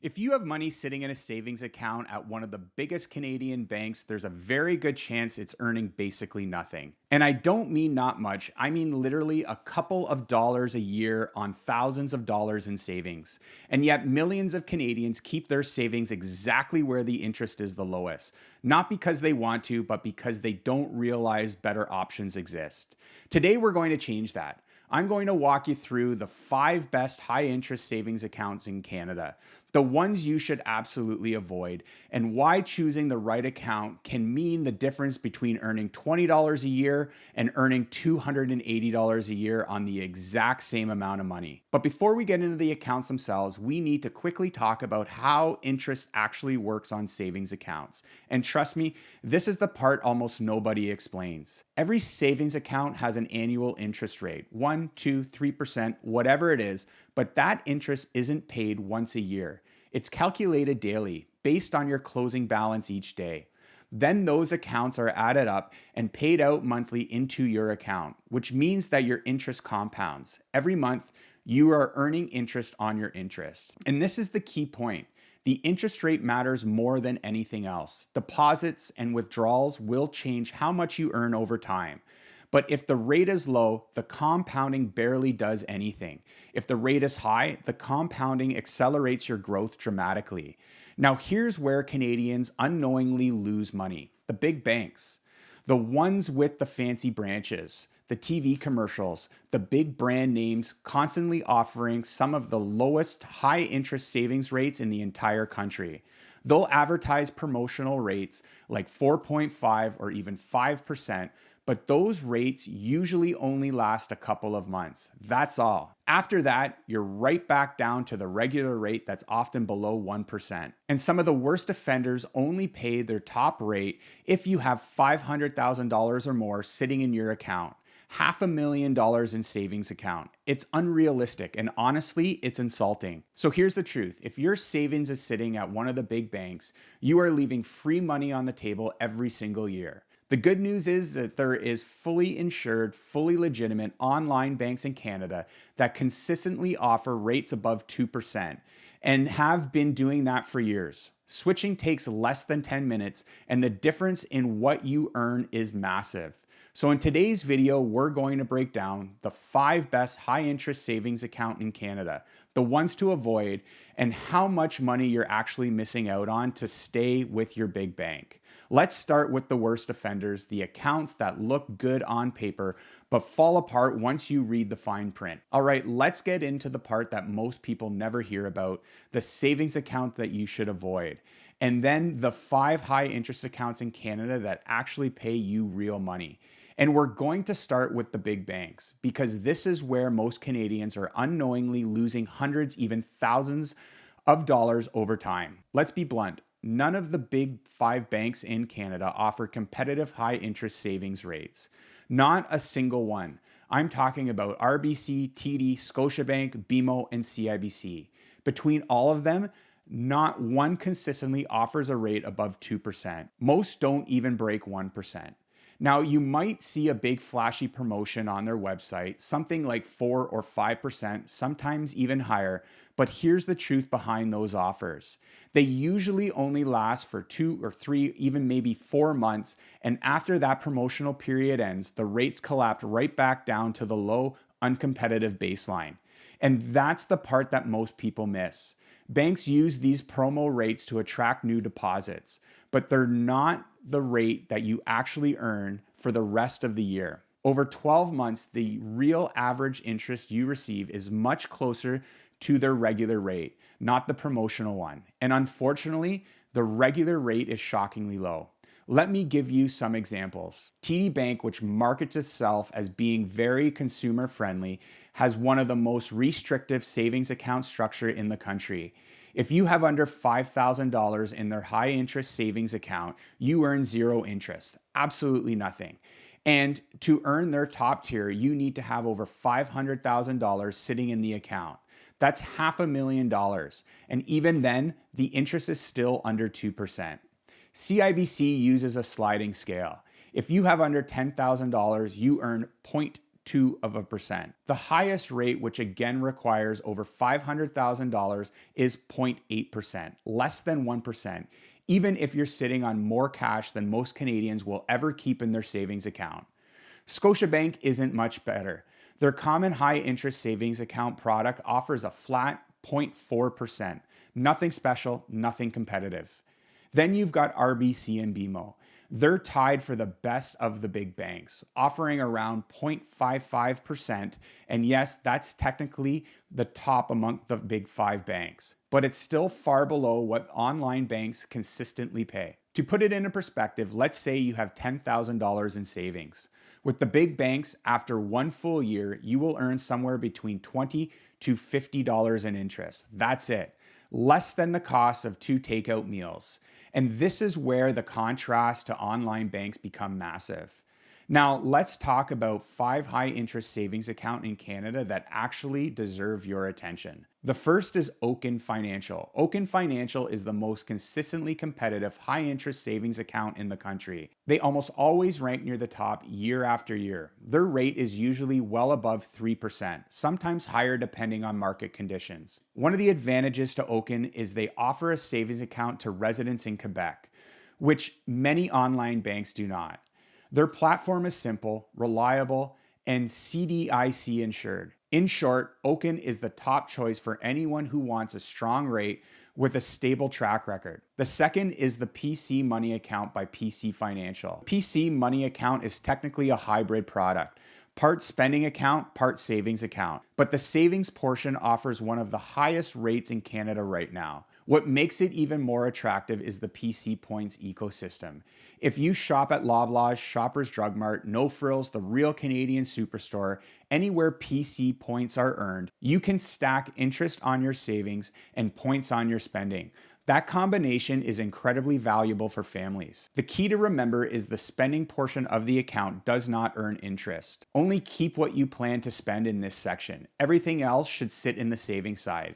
If you have money sitting in a savings account at one of the biggest Canadian banks, there's a very good chance it's earning basically nothing. And I don't mean not much, I mean literally a couple of dollars a year on thousands of dollars in savings. And yet, millions of Canadians keep their savings exactly where the interest is the lowest. Not because they want to, but because they don't realize better options exist. Today, we're going to change that. I'm going to walk you through the 5 best high interest savings accounts in Canada, the ones you should absolutely avoid, and why choosing the right account can mean the difference between earning $20 a year and earning $280 a year on the exact same amount of money. But before we get into the accounts themselves, we need to quickly talk about how interest actually works on savings accounts. And trust me, this is the part almost nobody explains. Every savings account has an annual interest rate, 1, 2, 3%, whatever it is, but that interest isn't paid once a year. It's calculated daily based on your closing balance each day. Then those accounts are added up and paid out monthly into your account, which means that your interest compounds. Every month, you are earning interest on your interest. And this is the key point. The interest rate matters more than anything else. Deposits and withdrawals will change how much you earn over time. But if the rate is low, the compounding barely does anything. If the rate is high, the compounding accelerates your growth dramatically. Now, here's where Canadians unknowingly lose money. The big banks, the ones with the fancy branches, the TV commercials, the big brand names constantly offering some of the lowest high interest savings rates in the entire country. They'll advertise promotional rates like 4.5 or even 5%, but those rates usually only last a couple of months. That's all. After that, you're right back down to the regular rate that's often below 1%. And some of the worst offenders only pay their top rate if you have $500,000 or more sitting in your account. $500,000 in savings account. It's unrealistic, and honestly, it's insulting. So here's the truth. If your savings is sitting at one of the big banks, you are leaving free money on the table every single year. The good news is that there is fully insured, fully legitimate online banks in Canada that consistently offer rates above 2% and have been doing that for years. Switching takes less than 10 minutes, and the difference in what you earn is massive. So in today's video, we're going to break down the 5 best high interest savings account in Canada, the ones to avoid, and how much money you're actually missing out on to stay with your big bank. Let's start with the worst offenders, the accounts that look good on paper, but fall apart once you read the fine print. All right, let's get into the part that most people never hear about, the savings account that you should avoid. And then the 5 high interest accounts in Canada that actually pay you real money. And we're going to start with the big banks because this is where most Canadians are unknowingly losing hundreds, even thousands of dollars over time. Let's be blunt. None of the big 5 banks in Canada offer competitive high interest savings rates. Not a single one. I'm talking about RBC, TD, Scotiabank, BMO, and CIBC. Between all of them, not one consistently offers a rate above 2%. Most don't even break 1%. Now, you might see a big flashy promotion on their website, something like 4 or 5%, sometimes even higher, but here's the truth behind those offers. They usually only last for 2 or 3, even maybe 4 months, and after that promotional period ends, the rates collapse right back down to the low, uncompetitive baseline. And that's the part that most people miss. Banks use these promo rates to attract new deposits, but they're not the rate that you actually earn for the rest of the year. Over 12 months, the real average interest you receive is much closer to their regular rate, not the promotional one. And unfortunately, the regular rate is shockingly low. Let me give you some examples. TD Bank, which markets itself as being very consumer friendly, has one of the most restrictive savings account structure in the country. If you have under $5,000 in their high interest savings account, you earn 0 interest, absolutely nothing. And to earn their top tier, you need to have over $500,000 sitting in the account. That's $500,000. And even then, the interest is still under 2%. CIBC uses a sliding scale. If you have under $10,000, you earn 0.2%. The highest rate, which again requires over $500,000, is 0.8%, less than 1%, even if you're sitting on more cash than most Canadians will ever keep in their savings account. Scotiabank isn't much better. Their common high interest savings account product offers a flat 0.4%. Nothing special, nothing competitive. Then you've got RBC and BMO. They're tied for the best of the big banks, offering around 0.55%. And yes, that's technically the top among the big five banks, but it's still far below what online banks consistently pay. To put it into perspective, let's say you have $10,000 in savings. With the big banks, after one full year, you will earn somewhere between $20 to $50 in interest. That's it. Less than the cost of 2 takeout meals. And this is where the contrast to online banks become massive. Now, let's talk about 5 high interest savings accounts in Canada that actually deserve your attention. The first is Oaken Financial. Oaken Financial is the most consistently competitive high interest savings account in the country. They almost always rank near the top year after year. Their rate is usually well above 3%, sometimes higher depending on market conditions. One of the advantages to Oaken is they offer a savings account to residents in Quebec, which many online banks do not. Their platform is simple, reliable, and CIBC insured. In short, Oaken is the top choice for anyone who wants a strong rate with a stable track record. The second is the PC Money Account by PC Financial. PC Money Account is technically a hybrid product. Part spending account, part savings account. But the savings portion offers one of the highest rates in Canada right now. What makes it even more attractive is the PC Points ecosystem. If you shop at Loblaws, Shoppers Drug Mart, No Frills, the Real Canadian Superstore, anywhere PC points are earned, you can stack interest on your savings and points on your spending. That combination is incredibly valuable for families. The key to remember is the spending portion of the account does not earn interest. Only keep what you plan to spend in this section. Everything else should sit in the savings side.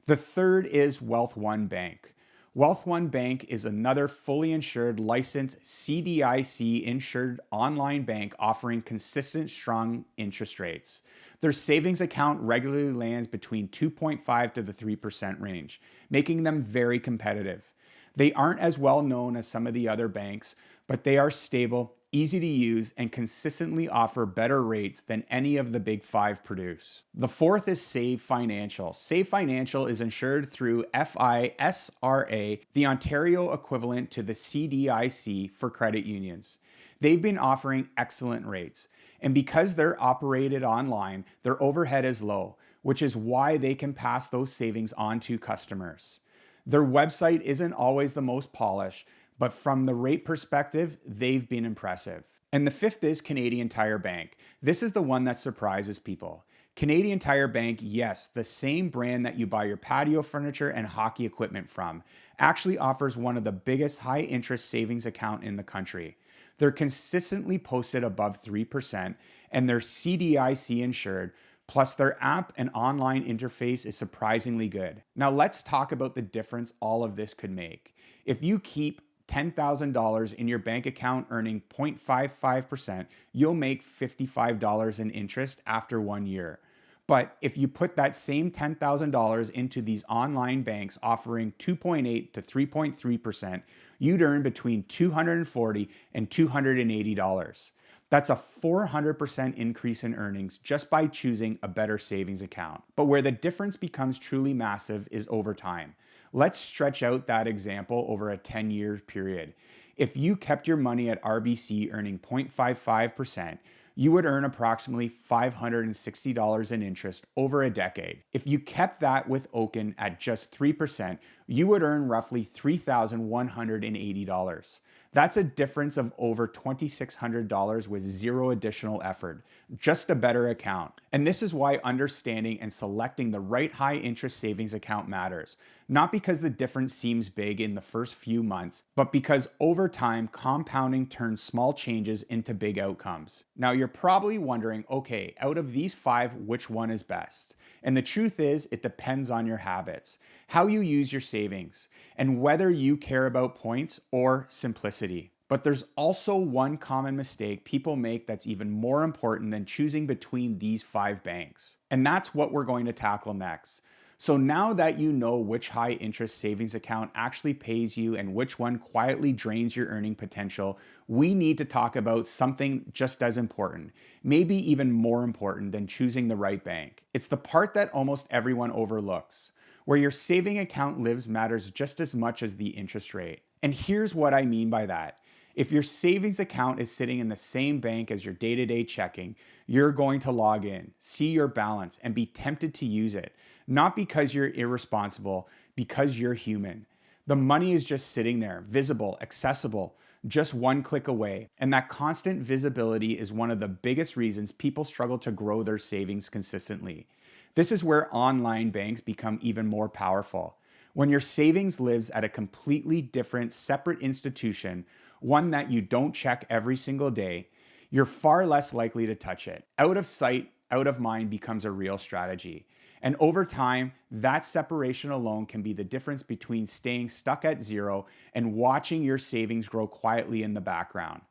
The third is Wealth One Bank. Wealth One Bank is another fully insured, licensed CIBC insured online bank offering consistent, strong interest rates. Their savings account regularly lands between 2.5 to the 3% range, making them very competitive. They aren't as well known as some of the other banks, but they are stable, easy to use, and consistently offer better rates than any of the big five produce. The fourth is Save Financial. Save Financial is insured through FISRA, the Ontario equivalent to the CIBC for credit unions. They've been offering excellent rates, and because they're operated online, their overhead is low, which is why they can pass those savings on to customers. Their website isn't always the most polished, but from the rate perspective, they've been impressive. And the fifth is Canadian Tire Bank. This is the one that surprises people. Canadian Tire Bank, yes, the same brand that you buy your patio furniture and hockey equipment from, actually offers one of the biggest high interest savings account in the country. They're consistently posted above 3%, and they're CIBC insured, plus their app and online interface is surprisingly good. Now let's talk about the difference all of this could make. If you keep $10,000 in your bank account earning 0.55%, you'll make $55 in interest after 1 year. But if you put that same $10,000 into these online banks offering 2.8 to 3.3%, you'd earn between $240 and $280. That's a 400% increase in earnings just by choosing a better savings account. But where the difference becomes truly massive is over time. Let's stretch out that example over a 10-year period. If you kept your money at RBC earning 0.55%, you would earn approximately $560 in interest over a decade. If you kept that with Oaken at just 3%, you would earn roughly $3,180. That's a difference of over $2,600 with zero additional effort, just a better account. And this is why understanding and selecting the right high interest savings account matters. Not because the difference seems big in the first few months, but because over time, compounding turns small changes into big outcomes. Now you're probably wondering, okay, out of these five, which one is best? And the truth is, it depends on your habits, how you use your savings, and whether you care about points or simplicity. But there's also one common mistake people make that's even more important than choosing between these 5 banks. And that's what we're going to tackle next. So now that you know which high interest savings account actually pays you and which one quietly drains your earning potential, we need to talk about something just as important, maybe even more important than choosing the right bank. It's the part that almost everyone overlooks. Where your saving account lives matters just as much as the interest rate. And here's what I mean by that. If your savings account is sitting in the same bank as your day-to-day checking, you're going to log in, see your balance, and be tempted to use it. Not because you're irresponsible, because you're human. The money is just sitting there, visible, accessible, just one click away. And that constant visibility is one of the biggest reasons people struggle to grow their savings consistently. This is where online banks become even more powerful. When your savings lives at a completely different, separate institution, one that you don't check every single day, you're far less likely to touch it. Out of sight, out of mind becomes a real strategy. And over time, that separation alone can be the difference between staying stuck at zero and watching your savings grow quietly in the background.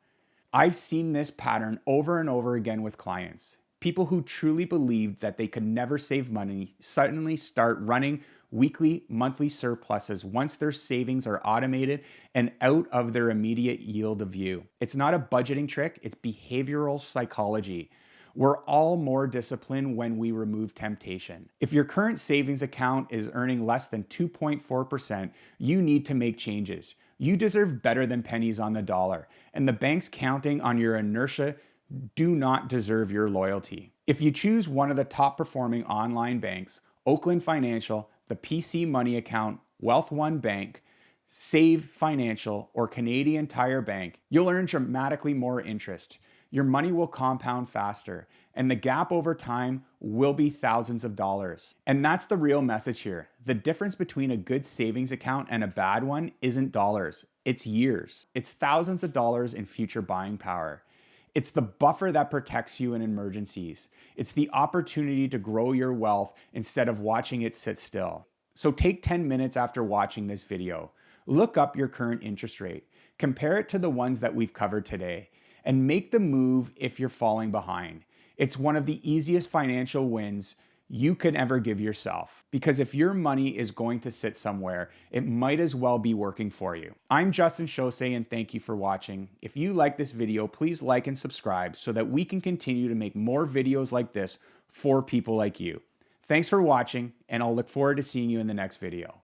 I've seen this pattern over and over again with clients. People who truly believed that they could never save money suddenly start running weekly, monthly surpluses once their savings are automated and out of their immediate yield of view. It's not a budgeting trick, it's behavioral psychology. We're all more disciplined when we remove temptation. If your current savings account is earning less than 2.4%, you need to make changes. You deserve better than pennies on the dollar, and the banks counting on your inertia do not deserve your loyalty. If you choose one of the top performing online banks, Oakland Financial, the PC Money Account, Wealth One Bank, Save Financial, or Canadian Tire Bank, you'll earn dramatically more interest. Your money will compound faster, and the gap over time will be thousands of dollars. And that's the real message here. The difference between a good savings account and a bad one isn't dollars, it's years. It's thousands of dollars in future buying power. It's the buffer that protects you in emergencies. It's the opportunity to grow your wealth instead of watching it sit still. So take 10 minutes after watching this video. Look up your current interest rate. Compare it to the ones that we've covered today. And make the move if you're falling behind. It's one of the easiest financial wins you could ever give yourself. Because if your money is going to sit somewhere, it might as well be working for you. I'm Justin Chausse, and thank you for watching. If you like this video, please like and subscribe so that we can continue to make more videos like this for people like you. Thanks for watching, and I'll look forward to seeing you in the next video.